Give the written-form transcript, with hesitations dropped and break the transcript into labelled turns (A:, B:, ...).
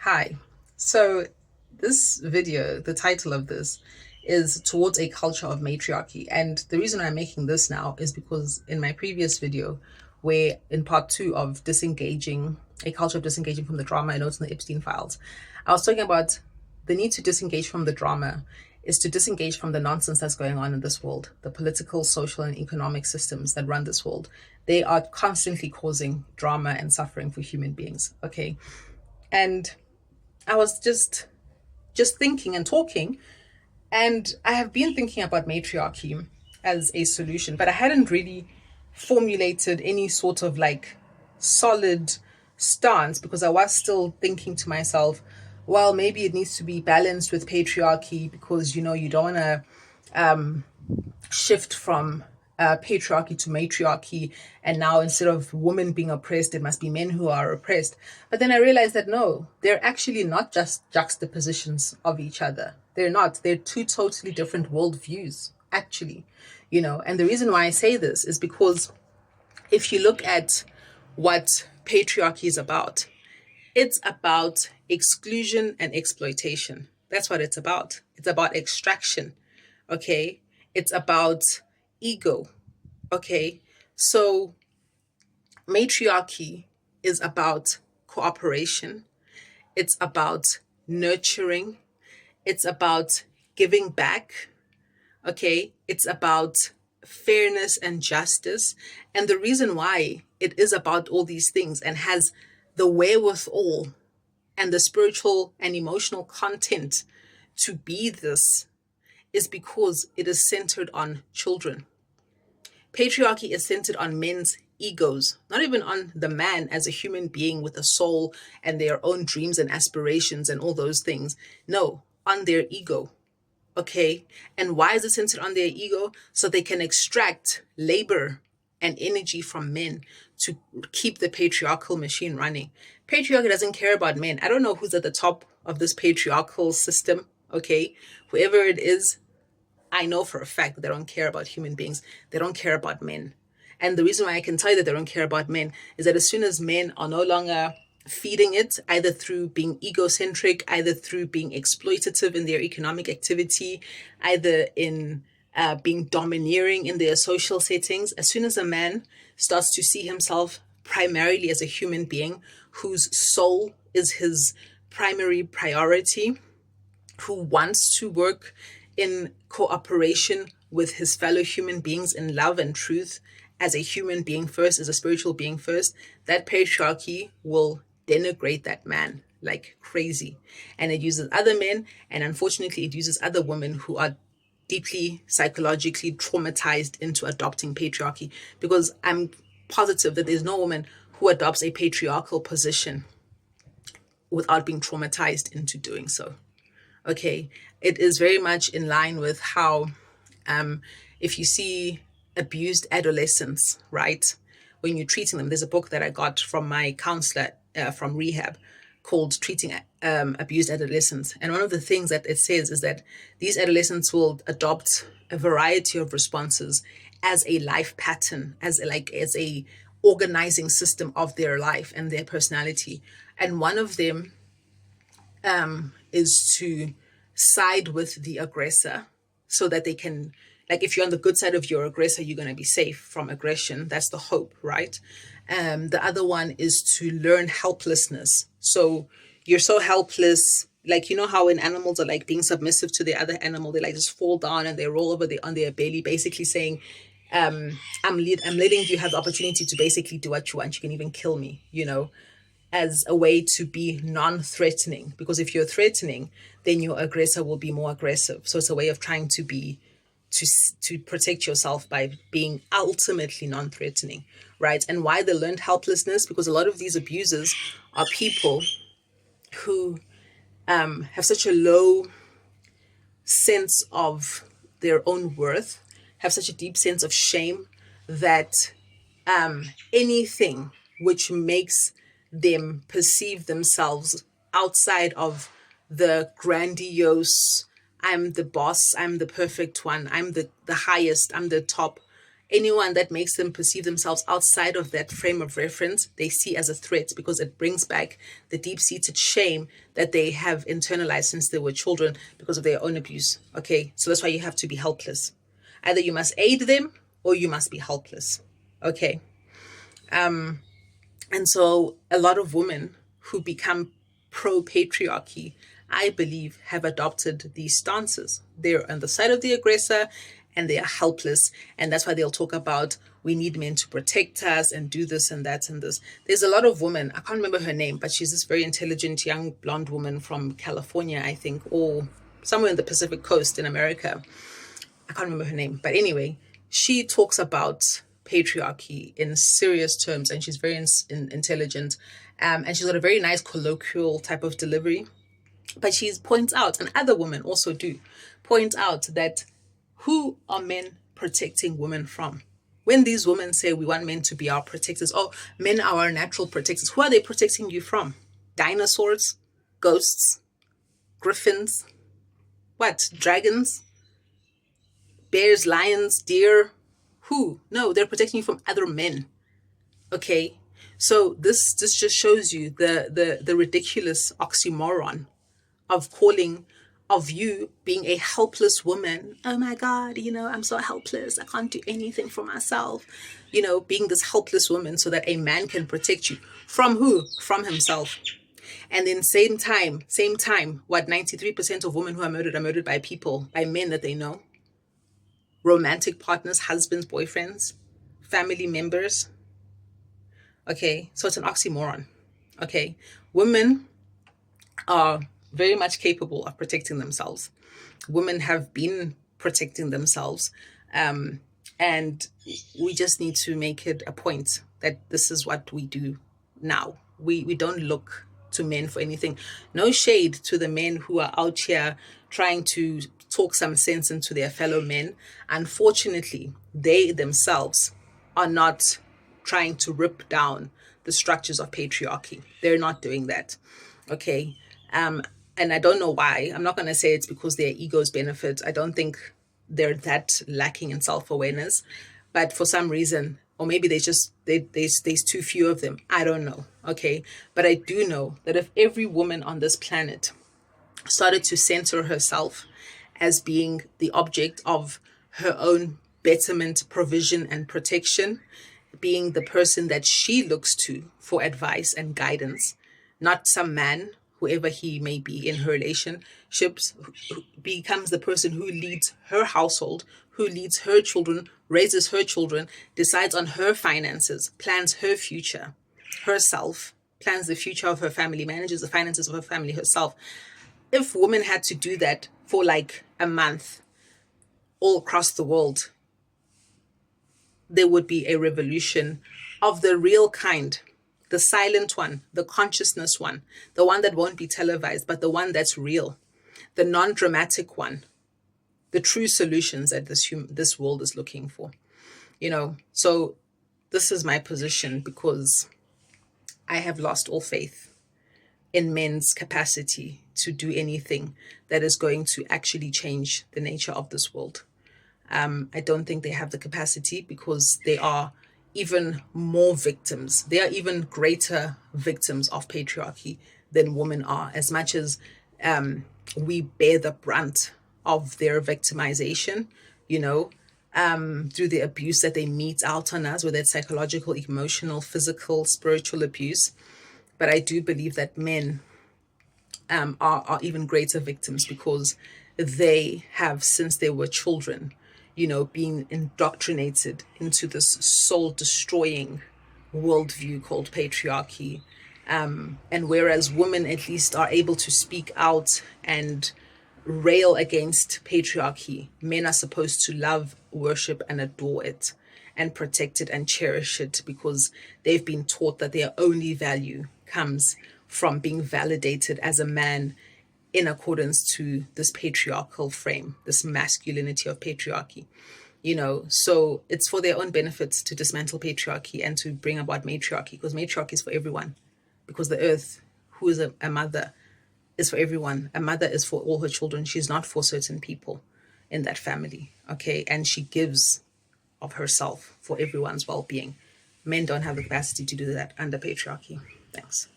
A: Hi. So, this video, the title of this is Towards a Culture of Matriarchy. And the reason I'm making this now is because in my previous video, where in part two of Disengaging, a culture of disengaging from the drama and notes in the Epstein files, I was talking about the need to disengage from the drama is to disengage from the nonsense that's going on in this world, the political, social, and economic systems that run this world. They are constantly causing drama and suffering for human beings. Okay. And I was just thinking and talking, and I have been thinking about matriarchy as a solution, but I hadn't really formulated any sort of like solid stance because I was still thinking to myself, well, maybe it needs to be balanced with patriarchy because you don't want to shift from patriarchy to matriarchy, and now instead of women being oppressed, it must be men who are oppressed. But then I realized that no, they're actually not just juxtapositions of each other. They're not. They're two totally different worldviews, actually. And the reason why I say this is because if you look at what patriarchy is about, it's about exclusion and exploitation. That's what it's about. It's about extraction. Okay. It's about ego. Okay. So matriarchy is about cooperation. It's about nurturing. It's about giving back. Okay. It's about fairness and justice. And the reason why it is about all these things and has the wherewithal and the spiritual and emotional content to be this is because it is centered on children. Patriarchy is centered on men's egos, not even on the man as a human being with a soul and their own dreams and aspirations and all those things. No, on their ego. Okay. And why is it centered on their ego? So they can extract labor and energy from men to keep the patriarchal machine running. Patriarchy doesn't care about men. I don't know who's at the top of this patriarchal system. Okay. Whoever it is, I know for a fact that they don't care about human beings. They don't care about men. And the reason why I can tell you that they don't care about men is that as soon as men are no longer feeding it, either through being egocentric, either through being exploitative in their economic activity, either in being domineering in their social settings, as soon as a man starts to see himself primarily as a human being whose soul is his primary priority, who wants to work in cooperation with his fellow human beings in love and truth as a human being first, as a spiritual being first, that patriarchy will denigrate that man like crazy. And it uses other men, and unfortunately it uses other women who are deeply psychologically traumatized into adopting patriarchy, because I'm positive that there's no woman who adopts a patriarchal position without being traumatized into doing so. Okay, it is very much in line with how if you see abused adolescents, right, when you're treating them, there's a book that I got from my counselor from rehab called Treating Abused Adolescents. And one of the things that it says is that these adolescents will adopt a variety of responses as a life pattern, as a organizing system of their life and their personality. And one of them is to side with the aggressor so that they can, like, if you're on the good side of your aggressor, you're going to be safe from aggression. That's the hope, right? The other one is to learn helplessness. So you're so helpless, like, you know how when animals are like being submissive to the other animal, they like just fall down and they roll over on their belly, basically saying, I'm letting you have the opportunity to basically do what you want. You can even kill me, as a way to be non-threatening. Because if you're threatening, then your aggressor will be more aggressive. So it's a way of trying to protect yourself by being ultimately non-threatening, right? And why the learned helplessness? Because a lot of these abusers are people who have such a low sense of their own worth, have such a deep sense of shame that anything which makes them perceive themselves outside of the grandiose, I'm the boss, I'm the perfect one, I'm the highest, I'm the top, anyone that makes them perceive themselves outside of that frame of reference, they see as a threat, because it brings back the deep-seated shame that they have internalized since they were children because of their own abuse. Okay, so that's why you have to be helpless. Either you must aid them or you must be helpless. Okay. And so a lot of women who become pro-patriarchy, I believe, have adopted these stances. They're on the side of the aggressor and they are helpless. And that's why they'll talk about, we need men to protect us and do this and that and this. There's a lot of women, I can't remember her name, but she's this very intelligent young blonde woman from California, I think, or somewhere in the Pacific coast in America. I can't remember her name. But anyway, she talks about patriarchy in serious terms, and she's very intelligent. And she's got a very nice colloquial type of delivery. But she points out, and other women also do, point out that who are men protecting women from? When these women say we want men to be our protectors, oh, men are our natural protectors, who are they protecting you from? Dinosaurs? Ghosts? Griffins? What? Dragons? Bears, lions, deer? Who? No, they're protecting you from other men. Okay? So this just shows you the ridiculous oxymoron of calling, of you being a helpless woman. Oh my God, I'm so helpless. I can't do anything for myself. Being this helpless woman so that a man can protect you. From who? From himself. And then same time, what, 93% of women who are murdered by people, by men that they know. Romantic partners, husbands, boyfriends, family members. Okay, so it's an oxymoron. Okay, women are very much capable of protecting themselves. Women have been protecting themselves. And we just need to make it a point that this is what we do now. We don't look to men for anything. No shade to the men who are out here trying to talk some sense into their fellow men. Unfortunately, they themselves are not trying to rip down the structures of patriarchy. They're not doing that. Okay. And I don't know why. I'm not going to say it's because their egos benefit. I don't think they're that lacking in self-awareness. But for some reason, or maybe there's too few of them. I don't know. Okay. But I do know that if every woman on this planet started to center herself as being the object of her own betterment, provision, and protection, being the person that she looks to for advice and guidance, not some man, whoever he may be in her relationships, who becomes the person who leads her household, who leads her children, raises her children, decides on her finances, plans her future, herself, plans the future of her family, manages the finances of her family herself. If women had to do that for like a month all across the world, there would be a revolution of the real kind, the silent one, the consciousness one, the one that won't be televised, but the one that's real, the non-dramatic one, the true solutions that this world is looking for. So this is my position, because I have lost all faith in men's capacity to do anything that is going to actually change the nature of this world. I don't think they have the capacity, because they are even more victims. They are even greater victims of patriarchy than women are, as much as we bear the brunt of their victimization, through the abuse that they mete out on us, whether it's psychological, emotional, physical, spiritual abuse. But I do believe that men are even greater victims, because they have, since they were children, being indoctrinated into this soul-destroying worldview called patriarchy. And whereas women at least are able to speak out and rail against patriarchy, men are supposed to love, worship, and adore it, and protect it and cherish it, because they've been taught that their only value comes from being validated as a man in accordance to this patriarchal frame, this masculinity of patriarchy. So it's for their own benefits to dismantle patriarchy and to bring about matriarchy, because matriarchy is for everyone, because the earth, who is a mother, is for everyone. A mother is for all her children. She's not for certain people in that family. Okay. And she gives of herself for everyone's well-being. Men don't have the capacity to do that under patriarchy. Thanks.